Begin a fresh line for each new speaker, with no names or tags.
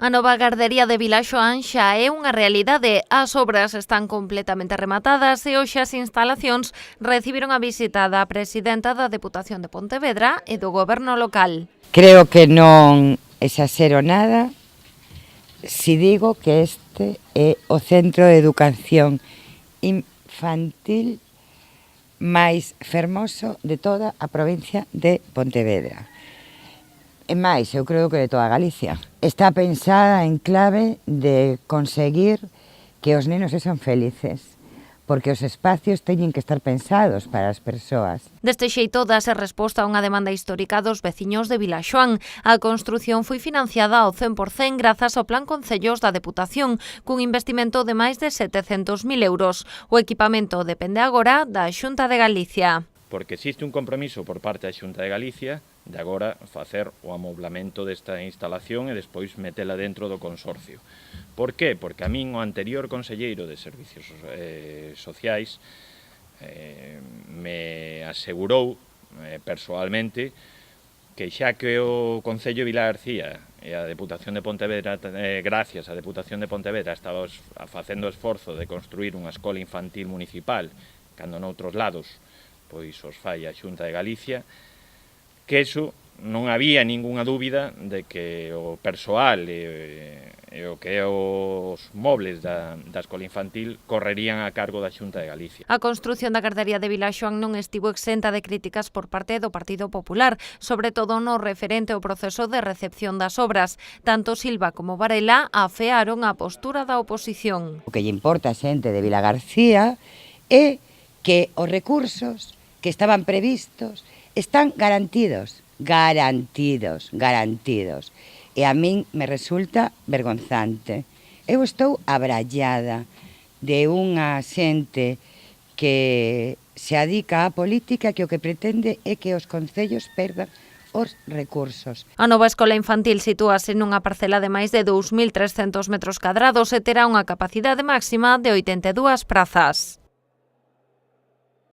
A nova gardería de Vilaxoán xa é unha realidade. As obras están completamente rematadas e hoxe as instalacións recibiron a visita da presidenta da Deputación de Pontevedra e do Goberno local.
Creo que non exasero nada si digo que este é o centro de educación infantil máis fermoso de toda a provincia de Pontevedra. E máis, eu creo que de toda Galicia. Está pensada en clave de conseguir que os nenos sexan felices, porque os espacios teñen que estar pensados para as persoas.
Deste xeito dase resposta a unha demanda histórica dos veciños de Vilaxoán. A construción foi financiada ao 100% grazas ao Plan Concellos da Deputación, cun investimento de máis de 700.000 euros. O equipamento depende agora da Xunta de Galicia.
Porque existe un compromiso por parte da Xunta de Galicia de agora facer o amoblamento desta instalación e despois metela dentro do consorcio. Por qué? Porque a min o anterior conselleiro de Servicios Sociais me asegurou persoalmente que xa que o Concello de Vilagarcía e a Deputación de Pontevedra, gracias á Deputación de Pontevedra, estaba facendo o esforzo de construir unha escola infantil municipal, cando noutros lados pois os fai a Xunta de Galicia, que eso non había ningunha dúbida de que o persoal e o que é os mobles da escola infantil correrían a cargo da Xunta de Galicia.
A construción da gardería de Vilaxoán non estivo exenta de críticas por parte do Partido Popular, sobre todo no referente ao proceso de recepción das obras. Tanto Silva como Varela afearon a postura da oposición.
O que lle importa a xente de Vilagarcía é que os recursos que estaban previstos están garantidos. E a min me resulta vergonzante. Eu estou abrallada de unha xente que se adica á política que o que pretende é que os concellos perdan os recursos.
A nova escola infantil sitúase nunha parcela de máis de 2.300 metros cadrados e terá unha capacidade máxima de 82 prazas.